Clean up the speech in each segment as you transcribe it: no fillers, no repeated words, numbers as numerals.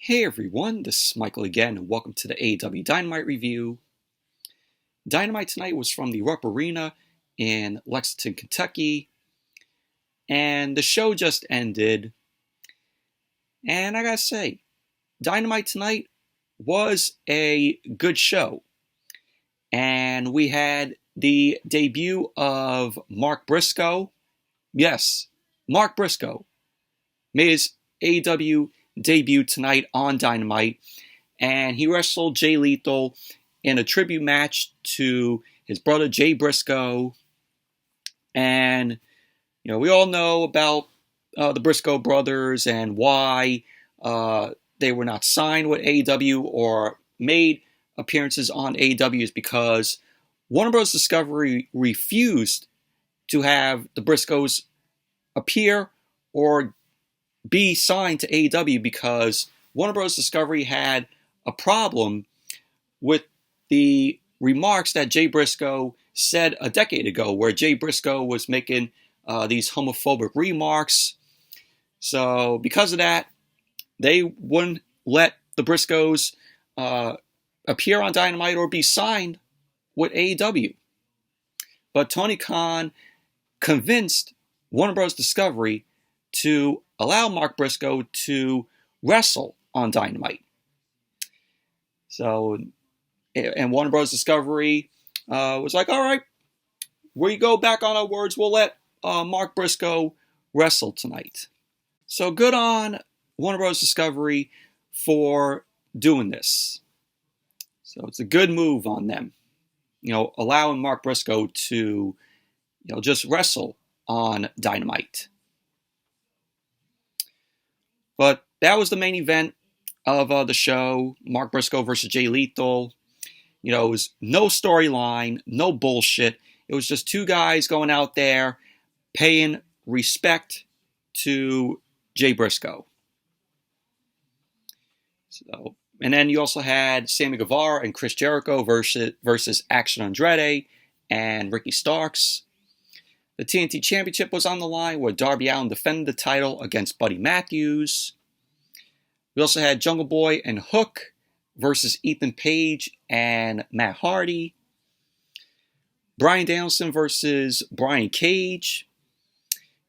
Hey everyone, this is Michael again, and welcome to the AEW Dynamite review. Dynamite tonight was from the Rupp Arena in Lexington, Kentucky, and the show just ended. And I gotta say, Dynamite tonight was a good show. And we had the debut of Mark Briscoe. Yes, Mark Briscoe made his AEW debut tonight on Dynamite, and he wrestled Jay Lethal in a tribute match to his brother Jay Briscoe. And we all know about the Briscoe brothers and why they were not signed with AEW or made appearances on AEW is because Warner Bros. Discovery refused to have the Briscoes appear or be signed to AEW because Warner Bros. Discovery had a problem with the remarks that Jay Briscoe said a decade ago, where Jay Briscoe was making these homophobic remarks. So because of that, they wouldn't let the Briscoes appear on Dynamite or be signed with AEW. But Tony Khan convinced Warner Bros. Discovery to allow Mark Briscoe to wrestle on Dynamite. So, and Warner Bros. Discovery was like, all right, we go back on our words. We'll let Mark Briscoe wrestle tonight. So good on Warner Bros. Discovery for doing this. So it's a good move on them. Allowing Mark Briscoe to, just wrestle on Dynamite. But that was the main event of the show, Mark Briscoe versus Jay Lethal. It was no storyline, no bullshit. It was just two guys going out there paying respect to Jay Briscoe. So, and then you also had Sammy Guevara and Chris Jericho versus Action Andretti and Ricky Starks. The TNT Championship was on the line, where Darby Allin defended the title against Buddy Matthews. We also had Jungle Boy and Hook versus Ethan Page and Matt Hardy. Bryan Danielson versus Brian Cage.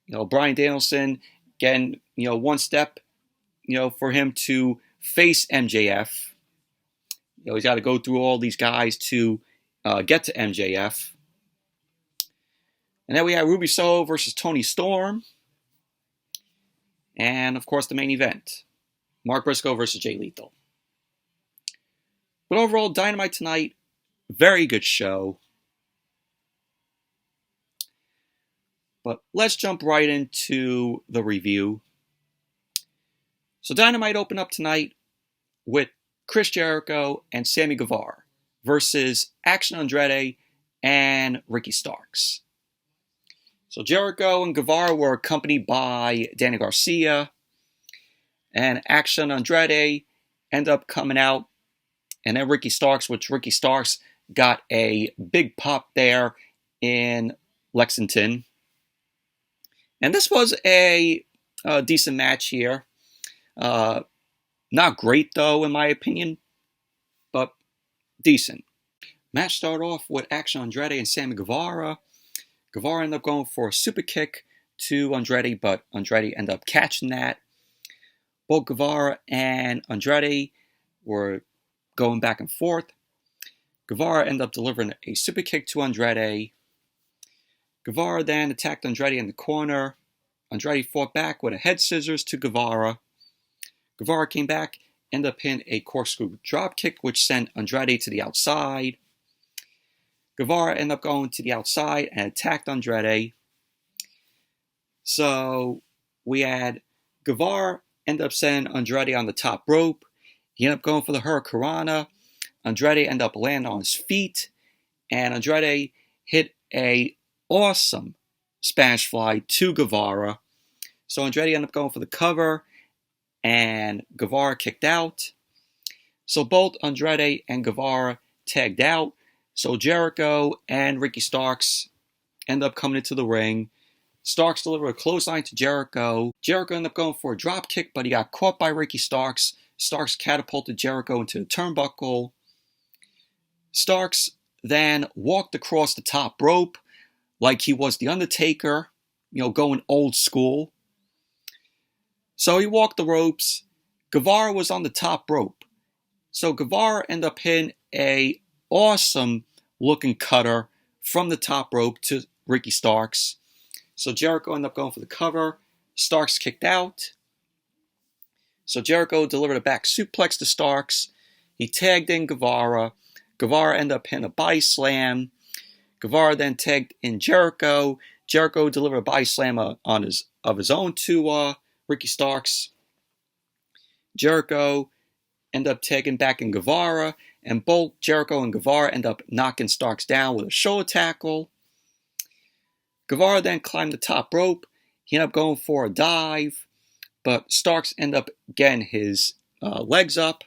Bryan Danielson getting, one step, for him to face MJF. He's got to go through all these guys to get to MJF. And then we had Ruby Soho versus Toni Storm. And, of course, the main event, Mark Briscoe versus Jay Lethal. But overall, Dynamite tonight, very good show. But let's jump right into the review. So Dynamite opened up tonight with Chris Jericho and Sammy Guevara versus Action Andretti and Ricky Starks. So Jericho and Guevara were accompanied by Danny Garcia, and Action Andretti ended up coming out, and then Ricky Starks got a big pop there in Lexington. And this was a decent match here. Not great, though, in my opinion, but decent. Match started off with Action Andretti and Sammy Guevara. Guevara ended up going for a super kick to Andretti, but Andretti ended up catching that. Both Guevara and Andretti were going back and forth. Guevara ended up delivering a super kick to Andretti. Guevara then attacked Andretti in the corner. Andretti fought back with a head scissors to Guevara. Guevara came back, ended up hitting a corkscrew dropkick, which sent Andretti to the outside. Guevara ended up going to the outside and attacked Andretti. So we had Guevara end up sending Andretti on the top rope. He ended up going for the Hurricanrana. Andretti ended up landing on his feet. And Andretti hit a awesome Spanish fly to Guevara. So Andretti ended up going for the cover. And Guevara kicked out. So both Andretti and Guevara tagged out. So Jericho and Ricky Starks end up coming into the ring. Starks delivered a clothesline to Jericho. Jericho ended up going for a drop kick, but he got caught by Ricky Starks. Starks catapulted Jericho into the turnbuckle. Starks then walked across the top rope like he was the Undertaker, going old school. So he walked the ropes. Guevara was on the top rope. So Guevara ended up hitting a awesome looking cutter from the top rope to Ricky Starks. So Jericho ended up going for the cover. Starks kicked out. So Jericho delivered a back suplex to Starks. He tagged in Guevara. Guevara ended up hitting a body slam. Guevara then tagged in Jericho. Jericho delivered a body slam of his own to Ricky Starks. Jericho ended up tagging back in Guevara, and both Jericho and Guevara end up knocking Starks down with a shoulder tackle. Guevara then climbed the top rope. He ended up going for a dive, but Starks ended up getting his legs up.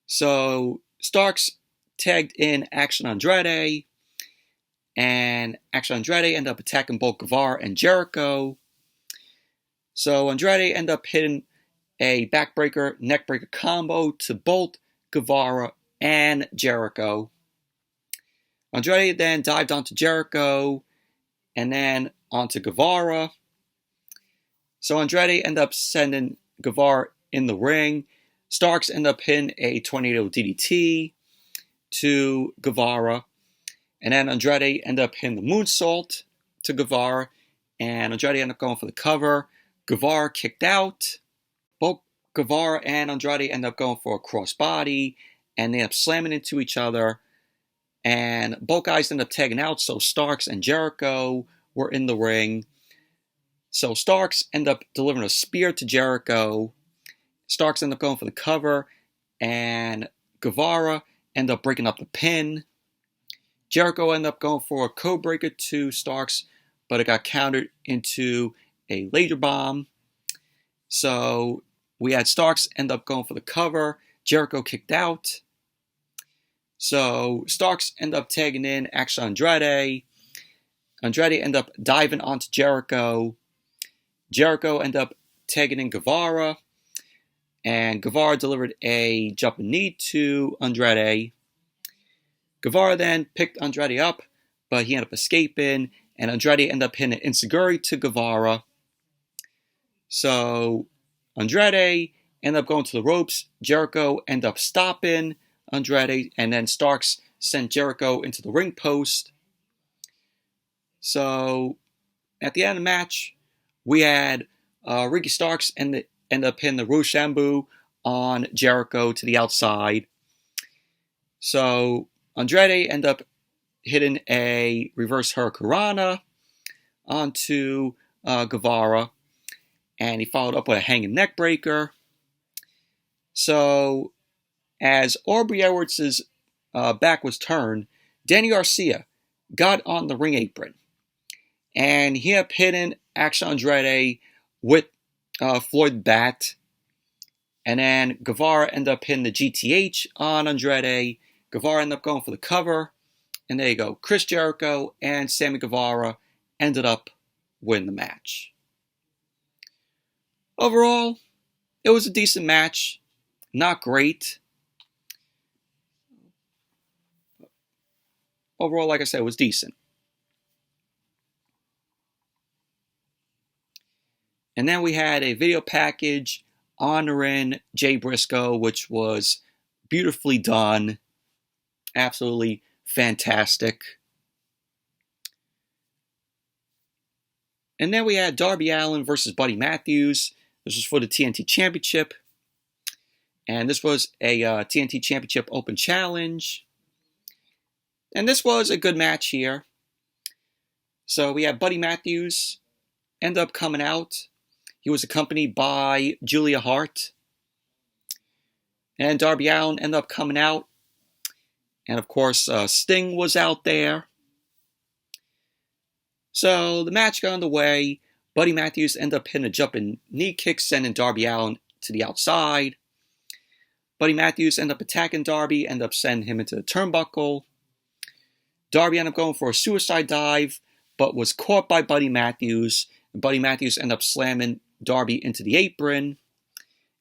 So Starks tagged in Action Andretti, and Action Andretti ended up attacking both Guevara and Jericho. So Andretti ended up hitting a backbreaker, neckbreaker combo to both Guevara and Jericho. Andretti then dived onto Jericho and then onto Guevara. So Andretti ended up sending Guevara in the ring. Starks ended up hitting a tornado DDT to Guevara. And then Andretti ended up hitting the moonsault to Guevara. And Andretti ended up going for the cover. Guevara kicked out. Both Guevara and Andretti ended up going for a crossbody. And they ended up slamming into each other. And both guys ended up tagging out. So Starks and Jericho were in the ring. So Starks ended up delivering a spear to Jericho. Starks ended up going for the cover. And Guevara ended up breaking up the pin. Jericho ended up going for a code breaker to Starks, but it got countered into a laser bomb. So we had Starks end up going for the cover. Jericho kicked out. So Starks ended up tagging in Action Andretti. Andretti ended up diving onto Jericho. Jericho ended up tagging in Guevara. And Guevara delivered a jumping knee to Andretti. Guevara then picked Andretti up, but he ended up escaping, and Andretti ended up hitting an enziguri to Guevara. So Andretti ended up going to the ropes. Jericho ended up stopping Andretti, and then Starks sent Jericho into the ring post. So at the end of the match, we had Ricky Starks end up hitting the Roshambu on Jericho to the outside. So Andretti ended up hitting a reverse hurricanrana onto Guevara, and he followed up with a hanging neck breaker. So as Aubrey Edwards' back was turned, Danny Garcia got on the ring apron, and he ended up hitting Action Andretti with Floyd Bat, and then Guevara ended up hitting the GTH on Andretti. Guevara ended up going for the cover, and there you go. Chris Jericho and Sammy Guevara ended up winning the match. Overall, it was a decent match. Not great. Overall, like I said, it was decent. And then we had a video package honoring Jay Briscoe, which was beautifully done. Absolutely fantastic. And then we had Darby Allin versus Buddy Matthews. This was for the TNT Championship. And this was a TNT Championship Open Challenge. And this was a good match here. So we had Buddy Matthews end up coming out. He was accompanied by Julia Hart. And Darby Allin ended up coming out. And of course, Sting was out there. So the match got underway. Buddy Matthews ended up hitting a jumping knee kick, sending Darby Allin to the outside. Buddy Matthews ended up attacking Darby, ended up sending him into the turnbuckle. Darby ended up going for a suicide dive, but was caught by Buddy Matthews. And Buddy Matthews ended up slamming Darby into the apron.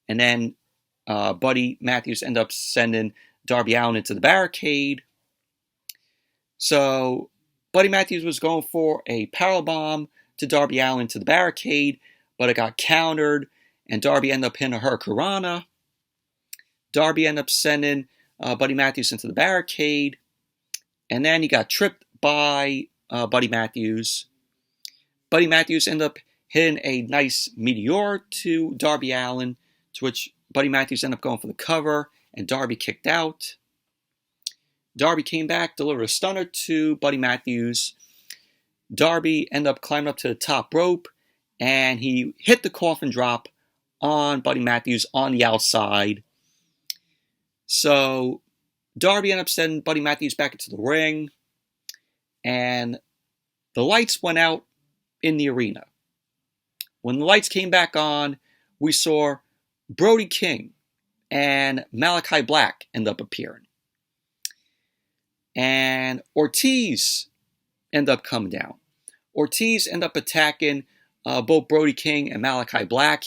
And then Buddy Matthews ended up sending Darby Allin into the barricade. So Buddy Matthews was going for a powerbomb to Darby Allin into the barricade, but it got countered, and Darby ended up hitting a hurricanrana. Darby ended up sending Buddy Matthews into the barricade, and then he got tripped by Buddy Matthews. Buddy Matthews ended up hitting a nice meteor to Darby Allin, to which Buddy Matthews ended up going for the cover, and Darby kicked out. Darby came back, delivered a stunner to Buddy Matthews. Darby ended up climbing up to the top rope, and he hit the coffin drop on Buddy Matthews on the outside. So Darby ended up sending Buddy Matthews back into the ring, and the lights went out in the arena. When the lights came back on, we saw Brody King and Malachi Black end up appearing. And Ortiz ended up coming down. Ortiz ended up attacking both Brody King and Malachi Black.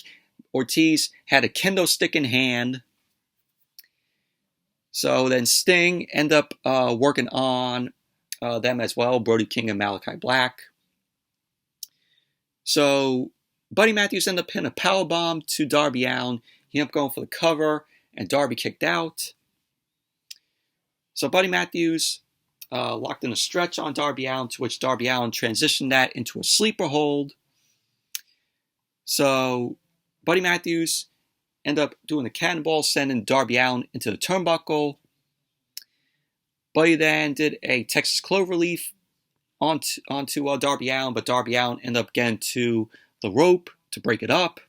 Ortiz had a kendo stick in hand. So then Sting ended up working on them as well, Brody King and Malachi Black. So Buddy Matthews ended up hitting a powerbomb to Darby Allin. He ended up going for the cover, and Darby kicked out. So Buddy Matthews locked in a stretch on Darby Allin, to which Darby Allin transitioned that into a sleeper hold. So Buddy Matthews ended up doing the cannonball, sending Darby Allin into the turnbuckle. Buddy then did a Texas Cloverleaf onto Darby Allin, but Darby Allin ended up getting to the rope to break it up.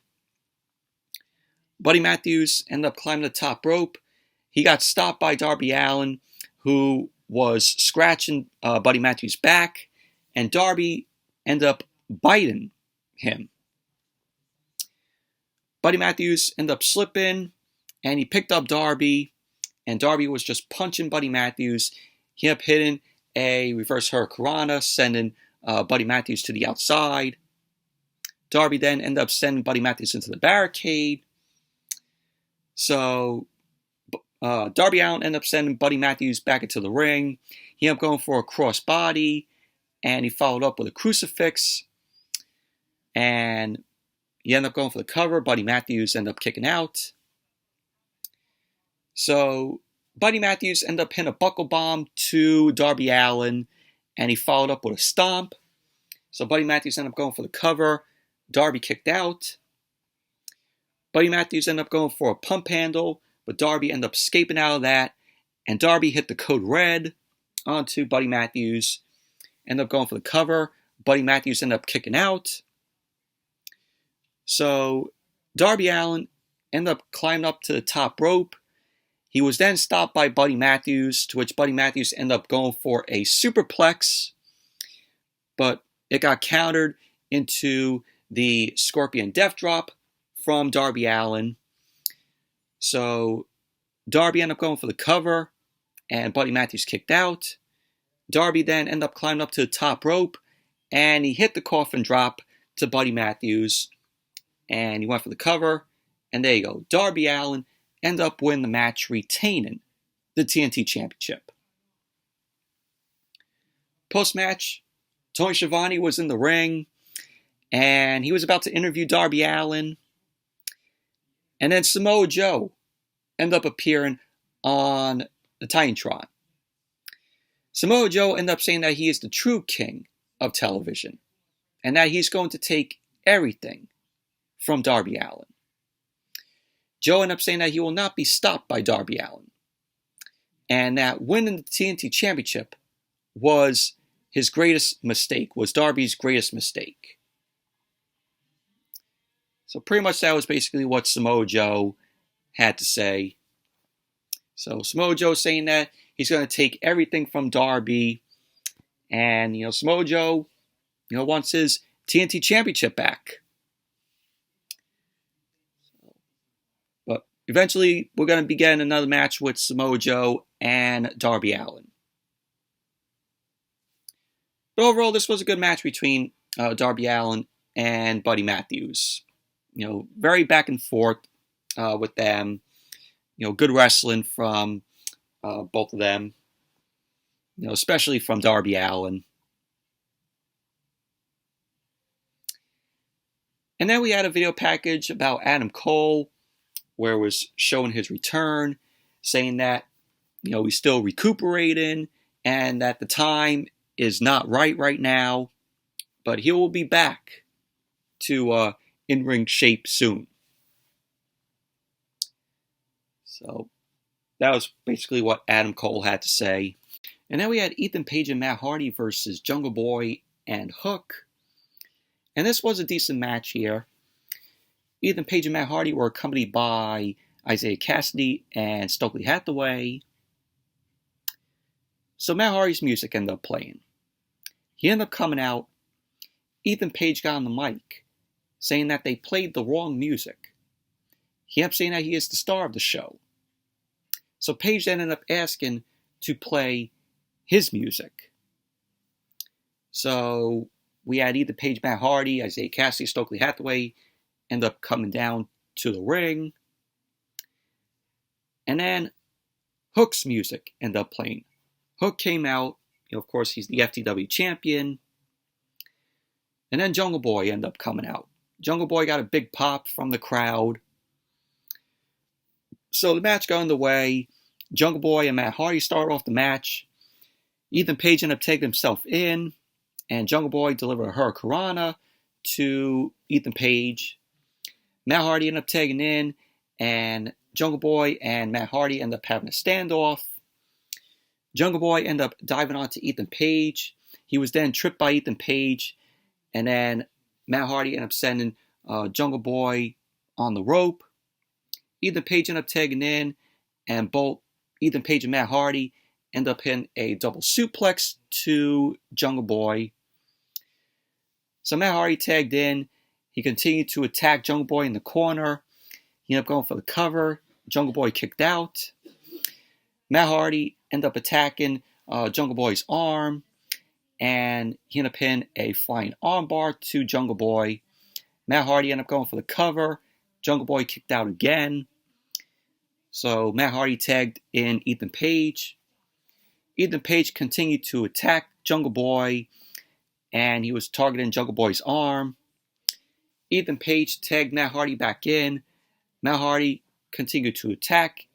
Buddy Matthews ended up climbing the top rope. He got stopped by Darby Allin, who was scratching Buddy Matthews' back, and Darby ended up biting him. Buddy Matthews ended up slipping, and he picked up Darby, and Darby was just punching Buddy Matthews. He ended up hitting a reverse hurricanrana, sending Buddy Matthews to the outside. Darby then ended up sending Buddy Matthews into the barricade. So Darby Allin ended up sending Buddy Matthews back into the ring. He ended up going for a crossbody, and he followed up with a crucifix. And he ended up going for the cover. Buddy Matthews ended up kicking out. So Buddy Matthews ended up hitting a buckle bomb to Darby Allin, and he followed up with a stomp. So Buddy Matthews ended up going for the cover. Darby kicked out. Buddy Matthews ended up going for a pump handle, but Darby ended up escaping out of that, and Darby hit the code red onto Buddy Matthews. Ended up going for the cover. Buddy Matthews ended up kicking out. So Darby Allin ended up climbing up to the top rope. He was then stopped by Buddy Matthews, to which Buddy Matthews ended up going for a superplex, but it got countered into the Scorpion Death Drop from Darby Allin. So Darby ended up going for the cover, and Buddy Matthews kicked out. Darby then ended up climbing up to the top rope, and he hit the coffin drop to Buddy Matthews, and he went for the cover, and there you go. Darby Allin ended up winning the match, retaining the TNT Championship. Post-match, Tony Schiavone was in the ring, and he was about to interview Darby Allin. And then Samoa Joe ended up appearing on the Titantron. Samoa Joe ended up saying that he is the true king of television, and that he's going to take everything from Darby Allin. Joe ended up saying that he will not be stopped by Darby Allin, and that winning the TNT Championship was his greatest mistake, was Darby's greatest mistake. So pretty much that was basically what Samoa Joe had to say. So Samoa Joe saying that he's going to take everything from Darby, and Samoa Joe, wants his TNT Championship back. But eventually, we're going to be getting another match with Samoa Joe and Darby Allin. But overall, this was a good match between Darby Allin and Buddy Matthews. Very back and forth with them. good wrestling from both of them, especially from Darby Allin. And then we had a video package about Adam Cole where it was showing his return, saying that, he's still recuperating and that the time is not right now, but he will be back to in-ring shape soon. So that was basically what Adam Cole had to say. And then we had Ethan Page and Matt Hardy versus Jungle Boy and Hook. And this was a decent match here. Ethan Page and Matt Hardy were accompanied by Isaiah Cassidy and Stokely Hathaway. So Matt Hardy's music ended up playing. He ended up coming out. Ethan Page got on the mic, saying that they played the wrong music. He ended up saying that he is the star of the show. So Paige ended up asking to play his music. So we had Ethan Page, Matt Hardy, Isaiah Cassidy, Stokely Hathaway end up coming down to the ring. And then Hook's music ended up playing. Hook came out. Of course, he's the FTW champion. And then Jungle Boy ended up coming out. Jungle Boy got a big pop from the crowd. So the match got underway. Jungle Boy and Matt Hardy started off the match. Ethan Page ended up taking himself in, and Jungle Boy delivered a Hurricanrana to Ethan Page. Matt Hardy ended up tagging in, and Jungle Boy and Matt Hardy ended up having a standoff. Jungle Boy ended up diving onto Ethan Page. He was then tripped by Ethan Page, and then Matt Hardy ended up sending Jungle Boy on the rope. Ethan Page ended up tagging in, and both Ethan Page and Matt Hardy end up hitting a double suplex to Jungle Boy. So Matt Hardy tagged in. He continued to attack Jungle Boy in the corner. He ended up going for the cover. Jungle Boy kicked out. Matt Hardy ended up attacking Jungle Boy's arm, and he ended up hitting a flying armbar to Jungle Boy. Matt Hardy ended up going for the cover. Jungle Boy kicked out again. So Matt Hardy tagged in Ethan Page. Ethan Page continued to attack Jungle Boy, and he was targeting Jungle Boy's arm. Ethan Page tagged Matt Hardy back in. Matt Hardy continued to attack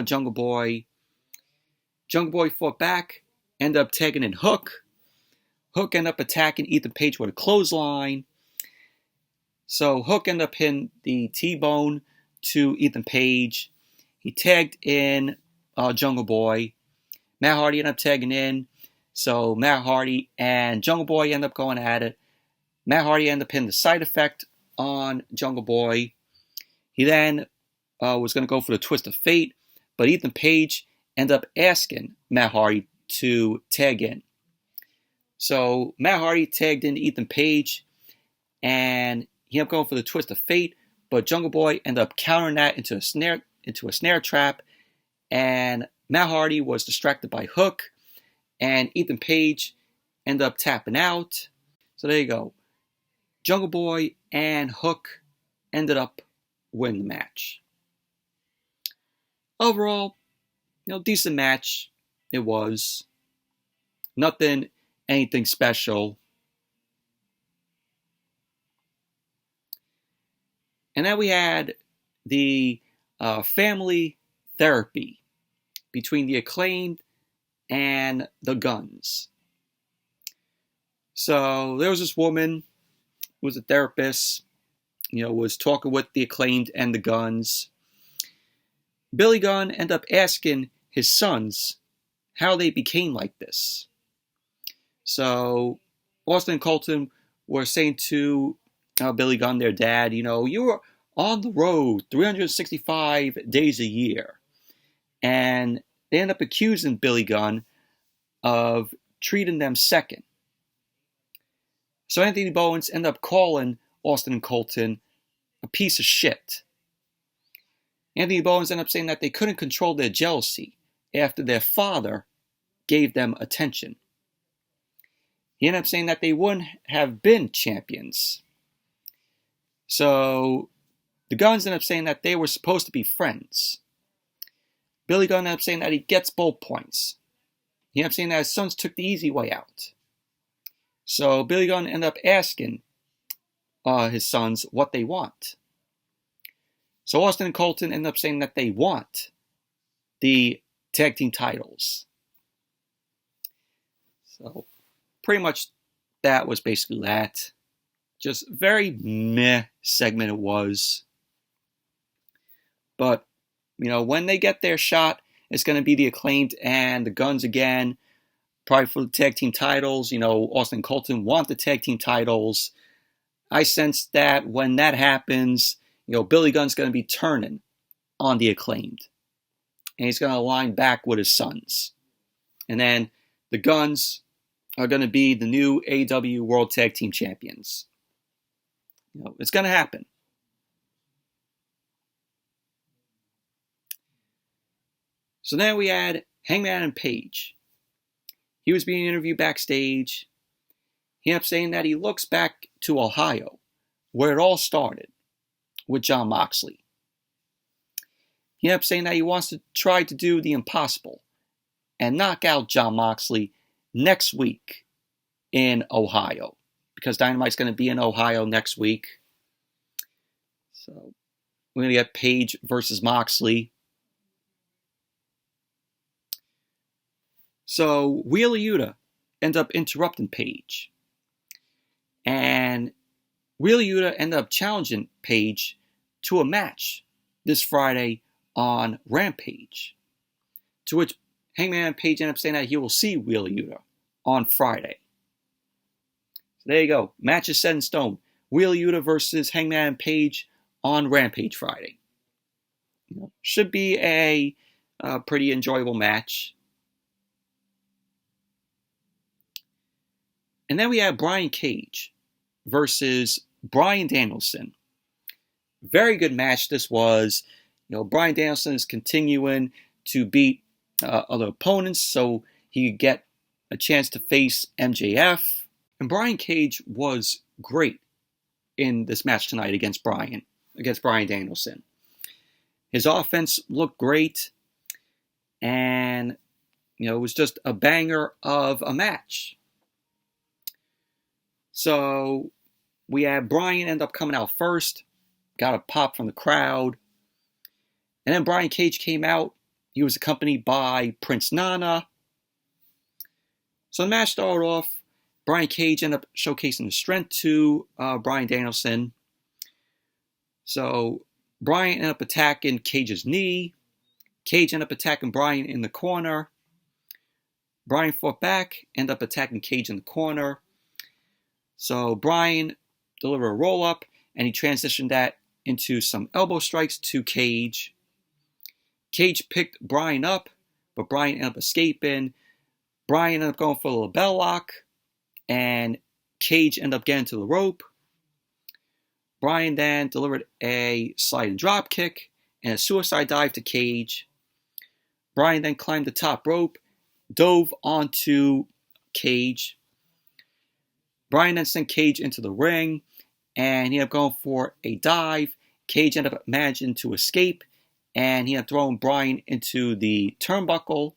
Jungle Boy. Jungle Boy fought back, ended up tagging in Hook. Hook ended up attacking Ethan Page with a clothesline. So Hook ended up hitting the T-bone to Ethan Page. He tagged in Jungle Boy. Matt Hardy ended up tagging in. So Matt Hardy and Jungle Boy ended up going at it. Matt Hardy ended up hitting the side effect on Jungle Boy. He then was going to go for the twist of fate, but Ethan Page ended up asking Matt Hardy to tag in. So Matt Hardy tagged in Ethan Page, and he ended up going for the twist of fate, but Jungle Boy ended up countering that into a snare trap, and Matt Hardy was distracted by Hook, and Ethan Page ended up tapping out. So there you go. Jungle Boy and Hook ended up winning the match. Overall, decent match. It was. Anything special. And then we had the family therapy between the Acclaimed and the Guns. So there was this woman who was a therapist, was talking with the Acclaimed and the Guns. Billy Gunn ended up asking his sons how they became like this. So Austin and Colton were saying to Billy Gunn, their dad, you were on the road 365 days a year. And they end up accusing Billy Gunn of treating them second. So Anthony Bowens ended up calling Austin and Colton a piece of shit. Anthony Bowens ended up saying that they couldn't control their jealousy after their father gave them attention. He ended up saying that they wouldn't have been champions. So the Guns ended up saying that they were supposed to be friends. Billy Gunn ended up saying that he gets both points. He ended up saying that his sons took the easy way out. So Billy Gunn ended up asking his sons what they want. So Austin and Colton ended up saying that they want the tag team titles. So pretty much that was basically that. Just very meh segment it was. But, when they get their shot, it's going to be the Acclaimed and the Guns again. Probably for the tag team titles. Austin and Colton want the tag team titles. I sense that when that happens, Billy Gunn's going to be turning on the Acclaimed. And he's going to align back with his sons. And then the Guns are going to be the new AEW World Tag Team Champions. It's going to happen. So then we had Hangman and Paige. He was being interviewed backstage. He ended up saying that he looks back to Ohio, where it all started, with Jon Moxley. He ended up saying that he wants to try to do the impossible and knock out Jon Moxley next week in Ohio, because Dynamite's going to be in Ohio next week. So we're going to get Paige versus Moxley. So Wheeler Yuta ended up interrupting Paige. And Wheeler Yuta ended up challenging Paige to a match this Friday on Rampage. To which Hangman and Paige ended up saying that he will see Wheeler Yuta on Friday. So there you go. Match is set in stone. Wheeler Yuta versus Hangman and Paige on Rampage Friday. Should be a pretty enjoyable match. And then we have Brian Cage versus Bryan Danielson. Very good match this was. Bryan Danielson is continuing to beat other opponents so he could get a chance to face MJF. And Brian Cage was great in this match tonight against Bryan Danielson. His offense looked great, and it was just a banger of a match. So we had Bryan end up coming out first, got a pop from the crowd, and then Brian Cage came out. He was accompanied by Prince Nana. So the match started off. Brian Cage ended up showcasing the strength to Bryan Danielson. So Bryan ended up attacking Cage's knee. Cage ended up attacking Bryan in the corner. Bryan fought back, ended up attacking Cage in the corner. So Bryan delivered a roll-up, and he transitioned that into some elbow strikes to Cage. Cage picked Bryan up, but Bryan ended up escaping. Bryan ended up going for a little bell lock, and Cage ended up getting to the rope. Bryan then delivered a sliding drop kick and a suicide dive to Cage. Bryan then climbed the top rope, dove onto Cage. Bryan then sent Cage into the ring, and he ended up going for a dive. Cage ended up managing to escape, and he ended up throwing Bryan into the turnbuckle.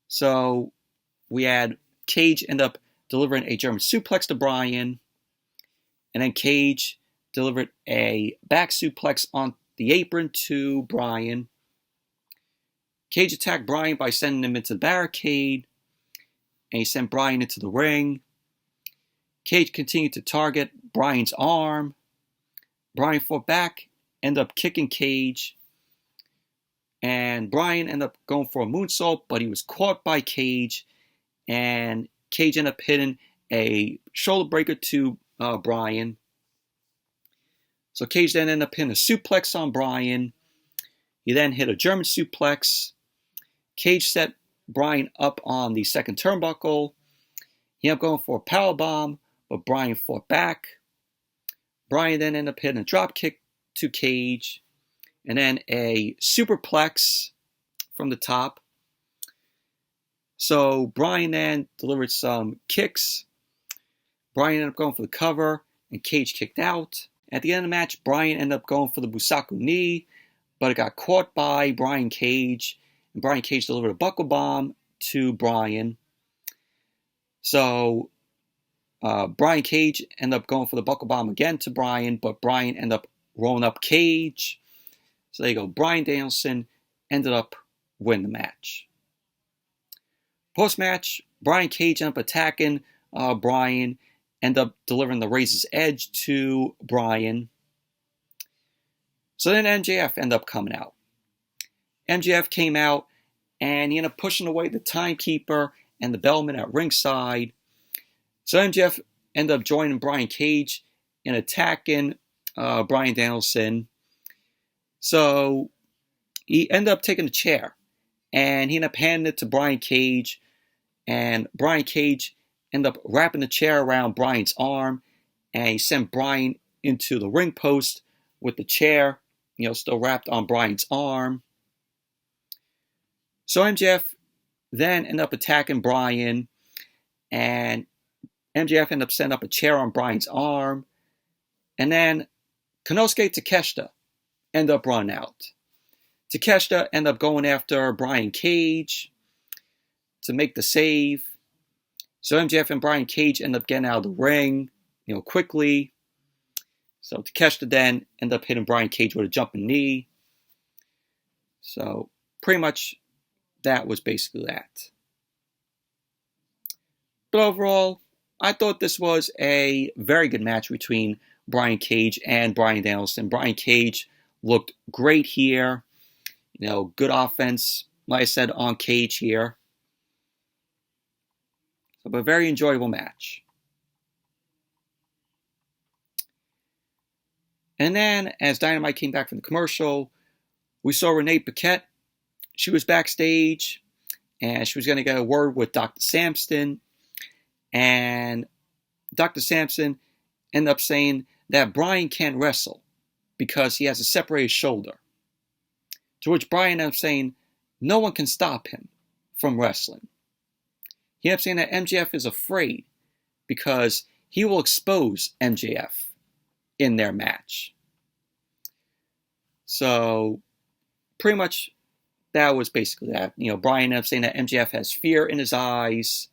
So we had Cage end up delivering a German suplex to Bryan, and then Cage delivered a back suplex on the apron to Bryan. Cage attacked Bryan by sending him into the barricade, and he sent Bryan into the ring. Cage continued to target Bryan's arm. Bryan fought back, ended up kicking Cage. And Bryan ended up going for a moonsault, but he was caught by Cage. And Cage ended up hitting a shoulder breaker to Bryan. So Cage then ended up hitting a suplex on Bryan. He then hit a German suplex. Cage set Bryan up on the second turnbuckle. He ended up going for a powerbomb, but Bryan fought back. Bryan then ended up hitting a drop kick to Cage, and then a superplex from the top. So Bryan then delivered some kicks. Bryan ended up going for the cover, and Cage kicked out. At the end of the match, Bryan ended up going for the Busaku knee, but it got caught by Brian Cage, and Brian Cage delivered a buckle bomb to Bryan. So Brian Cage ended up going for the buckle bomb again to Bryan, but Bryan ended up rolling up Cage. So there you go. Bryan Danielson ended up winning the match. Post-match, Brian Cage ended up attacking Bryan, ended up delivering the Razor's Edge to Bryan. So then MJF ended up coming out. MJF came out, and he ended up pushing away the timekeeper and the bellman at ringside. So MJF ended up joining Brian Cage and attacking Bryan Danielson. So he ended up taking a chair, and he ended up handing it to Brian Cage, and Brian Cage ended up wrapping the chair around Bryan's arm, and he sent Bryan into the ring post with the chair, still wrapped on Bryan's arm. So MJF then ended up attacking Bryan, and MJF ended up setting up a chair on Bryan's arm, and then Konosuke Takeshita ended up running out. Takeshita ended up going after Brian Cage to make the save. So MJF and Brian Cage ended up getting out of the ring, quickly. So Takeshita then ended up hitting Brian Cage with a jumping knee. So pretty much that was basically that. But overall, I thought this was a very good match between Brian Cage and Bryan Danielson. Brian Cage looked great here. Good offense, like I said, on Cage here. So, a very enjoyable match. And then, as Dynamite came back from the commercial, we saw Renee Paquette. She was backstage, and she was going to get a word with Dr. Sampson. And Dr. Sampson ended up saying that Bryan can't wrestle because he has a separated shoulder. To which Bryan ended up saying, no one can stop him from wrestling. He ended up saying that MJF is afraid because he will expose MJF in their match. So, pretty much that was basically that. Bryan ended up saying that MJF has fear in his eyes.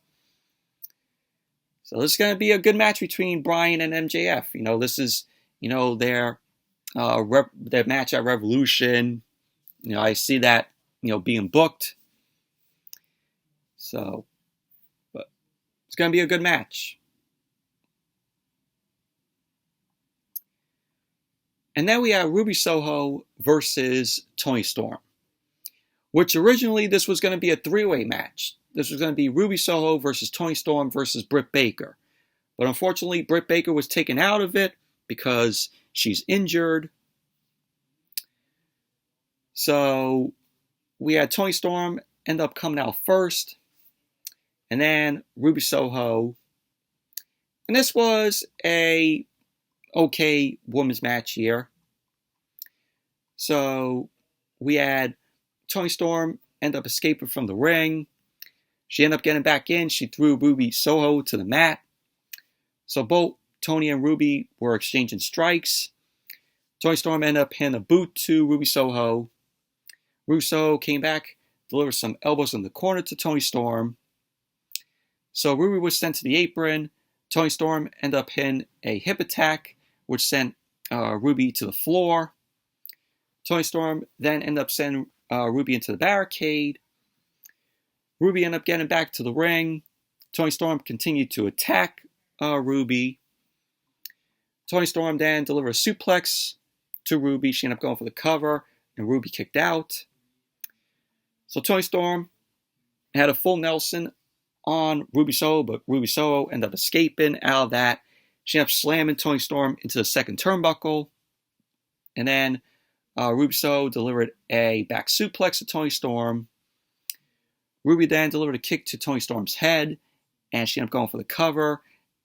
So this is going to be a good match between Bryan and MJF. This is, their match at Revolution. I see that, being booked. So, but it's going to be a good match. And then we have Ruby Soho versus Toni Storm, which originally this was going to be a three-way match. This was going to be Ruby Soho versus Toni Storm versus Britt Baker. But unfortunately, Britt Baker was taken out of it because she's injured. So we had Toni Storm end up coming out first, and then Ruby Soho. And this was a okay women's match here. So we had Toni Storm end up escaping from the ring. She ended up getting back in. She threw Ruby Soho to the mat. So both Toni and Ruby were exchanging strikes. Toni Storm ended up hitting a boot to Ruby Soho. Ruby Soho came back, delivered some elbows in the corner to Toni Storm. So Ruby was sent to the apron. Toni Storm ended up hitting a hip attack, which sent Ruby to the floor. Toni Storm then ended up sending Ruby into the barricade. Ruby ended up getting back to the ring. Toni Storm continued to attack Ruby. Toni Storm then delivered a suplex to Ruby. She ended up going for the cover, and Ruby kicked out. So Toni Storm had a full Nelson on Ruby Soho, but Ruby Soho ended up escaping out of that. She ended up slamming Toni Storm into the second turnbuckle. And then Ruby Soho delivered a back suplex to Toni Storm. Ruby then delivered a kick to Toni Storm's head, and she ended up going for the cover,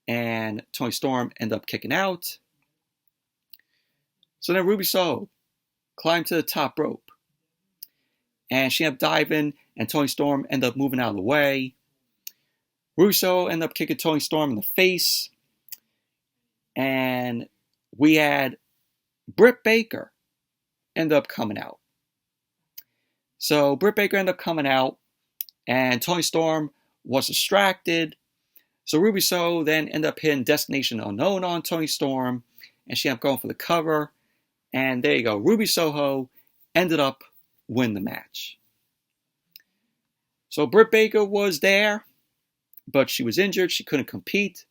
and Toni Storm ended up kicking out. So then Ruby Soho climbed to the top rope, and she ended up diving, and Toni Storm ended up moving out of the way. Ruby Soho ended up kicking Toni Storm in the face, and we had Britt Baker end up coming out. So Britt Baker ended up coming out, and Toni Storm was distracted. So Ruby Soho then ended up hitting Destination Unknown on Toni Storm, and she ended up going for the cover. And there you go. Ruby Soho ended up winning the match. So Britt Baker was there, but she was injured. She couldn't compete.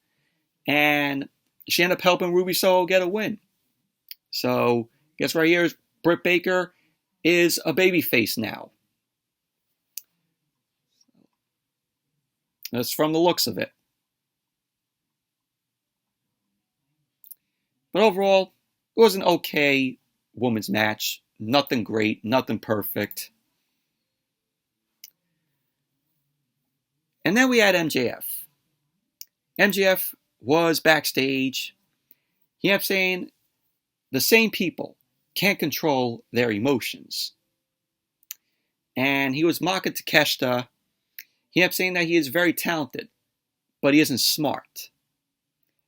And she ended up helping Ruby Soho get a win. So guess right here is Britt Baker is a babyface now. That's from the looks of it. But overall, it was an okay women's match. Nothing great, nothing perfect. And then we had MJF. MJF was backstage. He kept saying the same people can't control their emotions. And he was mocking Takeshita. He kept saying that he is very talented, but he isn't smart.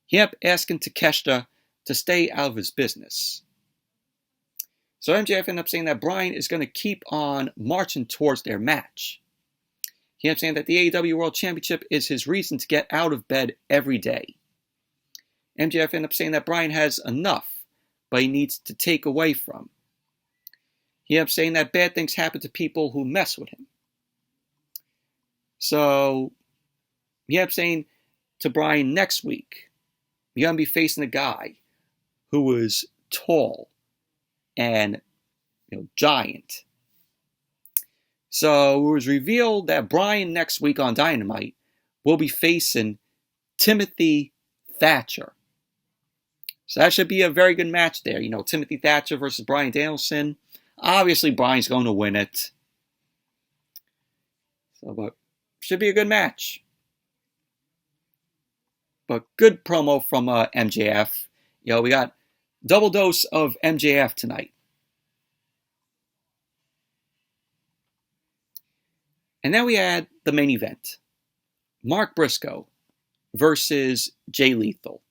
He kept asking Takeshita to stay out of his business. So MJF ended up saying that Bryan is going to keep on marching towards their match. He ended up saying that the AEW World Championship is his reason to get out of bed every day. MJF ended up saying that Bryan has enough, but he needs to take away from. He ended up saying that bad things happen to people who mess with him. So he ended up saying to Bryan next week, you're going to be facing a guy who was tall and giant. So it was revealed that Bryan next week on Dynamite will be facing Timothy Thatcher. So that should be a very good match there. Timothy Thatcher versus Bryan Danielson. Obviously, Bryan's going to win it. But should be a good match. But good promo from MJF. We got double dose of MJF tonight. And then we had the main event. Mark Briscoe versus Jay Lethal.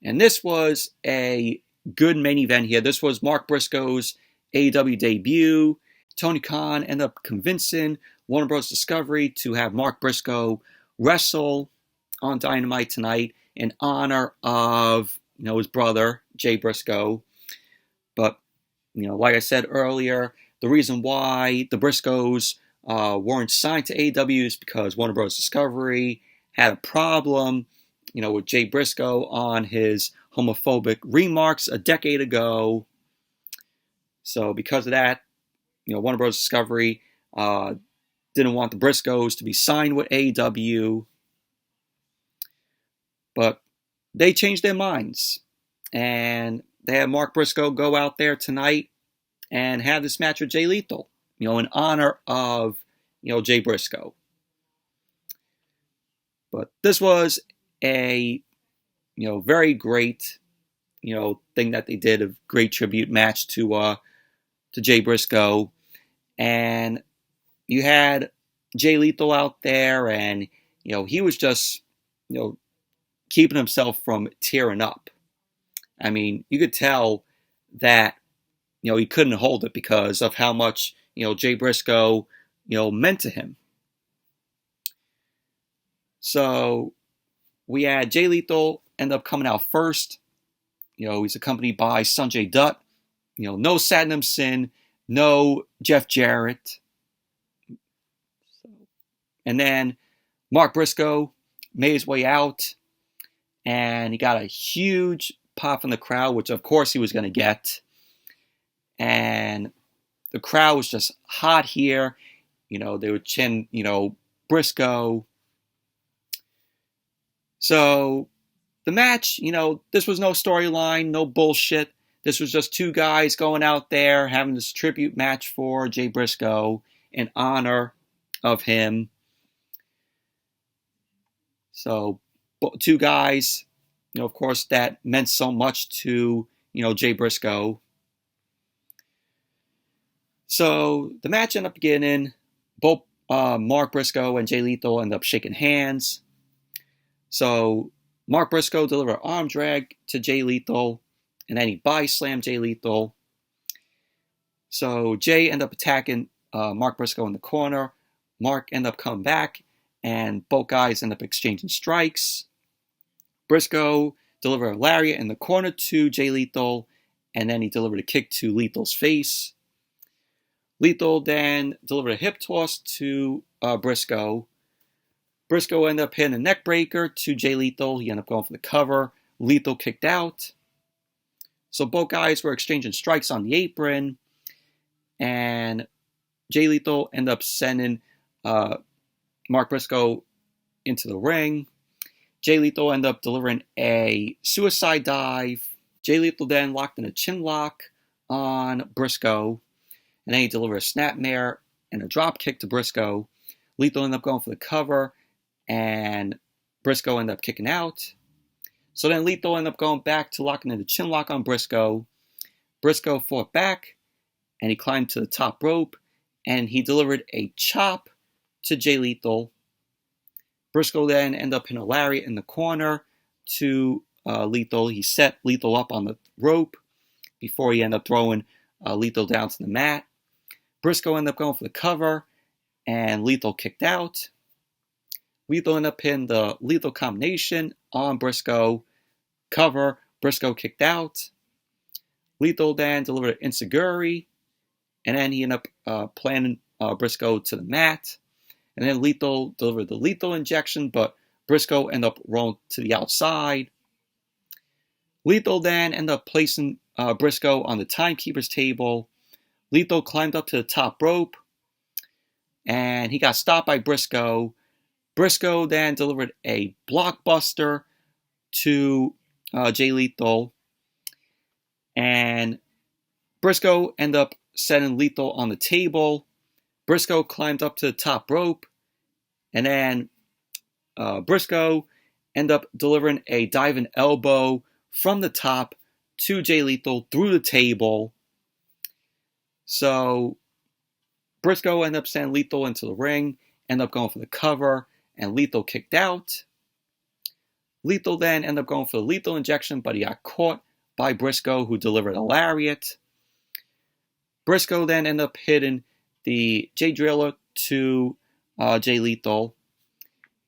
And this was a good main event here. This was Mark Briscoe's AEW debut. Tony Khan ended up convincing Warner Bros. Discovery to have Mark Briscoe wrestle on Dynamite tonight in honor of his brother, Jay Briscoe. But, like I said earlier, the reason why the Briscoes weren't signed to AEW is because Warner Bros. Discovery had a problem, with Jay Briscoe on his homophobic remarks a decade ago. So because of that, Warner Bros. Discovery didn't want the Briscoes to be signed with AEW. But they changed their minds. And they had Mark Briscoe go out there tonight and have this match with Jay Lethal, in honor of, Jay Briscoe. But this was a, very great, thing that they did, a great tribute match to Jay Briscoe. And you had Jay Lethal out there, and, he was just, keeping himself from tearing up. I mean, you could tell that, he couldn't hold it because of how much, Jay Briscoe, meant to him. So we had Jay Lethal end up coming out first. He's accompanied by Sanjay Dutt. No Satnam Singh, no Jeff Jarrett. And then Mark Briscoe made his way out, and he got a huge pop from the crowd, which of course he was going to get. And the crowd was just hot here. They would chant, Briscoe. So the match, this was no storyline, no bullshit. This was just two guys going out there having this tribute match for Jay Briscoe in honor of him. So two guys, of course, that meant so much to, Jay Briscoe. So the match ended up beginning. Both Mark Briscoe and Jay Lethal ended up shaking hands. So Mark Briscoe delivered an arm drag to Jay Lethal, and then he body slammed Jay Lethal. So Jay ended up attacking Mark Briscoe in the corner. Mark ended up coming back, and both guys end up exchanging strikes. Briscoe delivered a lariat in the corner to Jay Lethal, and then he delivered a kick to Lethal's face. Lethal then delivered a hip toss to Briscoe. Briscoe ended up hitting a neck breaker to Jay Lethal. He ended up going for the cover. Lethal kicked out. So both guys were exchanging strikes on the apron, and Jay Lethal ended up sending Mark Briscoe into the ring. Jay Lethal ended up delivering a suicide dive. Jay Lethal then locked in a chin lock on Briscoe, and then he delivered a snapmare and a drop kick to Briscoe. Lethal ended up going for the cover, and Briscoe ended up kicking out. So then Lethal ended up going back to locking in the chin lock on Briscoe. Briscoe fought back, and he climbed to the top rope, and he delivered a chop to Jay Lethal. Briscoe then ended up hitting a lariat in the corner to Lethal. He set Lethal up on the rope before he ended up throwing Lethal down to the mat. Briscoe ended up going for the cover, and Lethal kicked out. Lethal ended up hitting the lethal combination on Briscoe. Cover, Briscoe kicked out. Lethal then delivered an enziguri, and then he ended up planting Briscoe to the mat. And then Lethal delivered the lethal injection, but Briscoe ended up rolling to the outside. Lethal then ended up placing Briscoe on the timekeeper's table. Lethal climbed up to the top rope, and he got stopped by Briscoe. Briscoe then delivered a blockbuster to Jay Lethal, and Briscoe ended up setting Lethal on the table. Briscoe climbed up to the top rope, and then Briscoe ended up delivering a diving elbow from the top to Jay Lethal through the table. So Briscoe ended up sending Lethal into the ring, ended up going for the cover, and Lethal kicked out. Lethal then ended up going for the lethal injection, but he got caught by Briscoe, who delivered a lariat. Briscoe then ended up hitting the J Driller to Jay Lethal,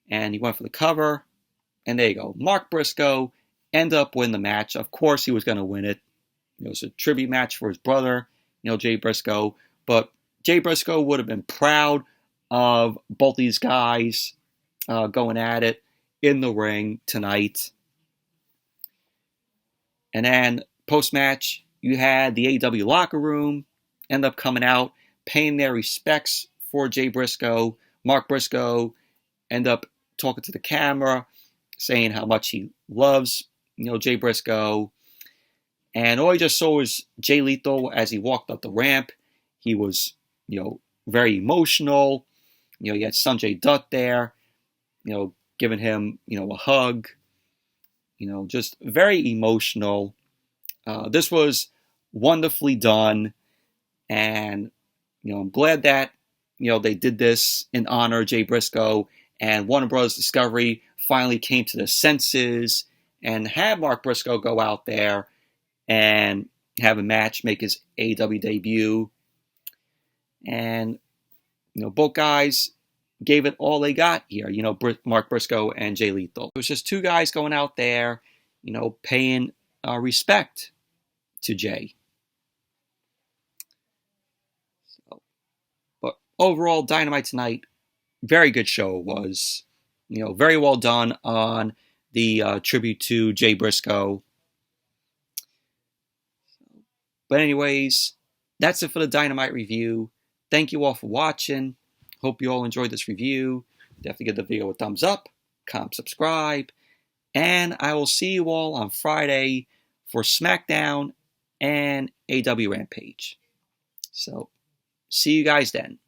and he went for the cover, and there you go. Mark Briscoe ended up winning the match. Of course he was going to win it. It was a tribute match for his brother, Jay Briscoe, but Jay Briscoe would have been proud of both these guys going at it in the ring tonight. And then post-match, you had the AEW locker room end up coming out, paying their respects for Jay Briscoe. Mark Briscoe end up talking to the camera, saying how much he loves, Jay Briscoe. And all he just saw was Jay Lethal as he walked up the ramp. He was, very emotional. You had Sanjay Dutt there, giving him, a hug. Just very emotional. This was wonderfully done. And, I'm glad that, they did this in honor of Jay Briscoe. And Warner Bros. Discovery finally came to their senses and had Mark Briscoe go out there and have a match, make his AEW debut. And, both guys gave it all they got here, Mark Briscoe and Jay Lethal. It was just two guys going out there, paying respect to Jay. But overall, Dynamite tonight, very good show it was. Very well done on the tribute to Jay Briscoe. But anyways, that's it for the Dynamite review. Thank you all for watching. Hope you all enjoyed this review. Definitely give the video a thumbs up, comment, subscribe, and I will see you all on Friday for SmackDown and AEW Rampage. So, see you guys then.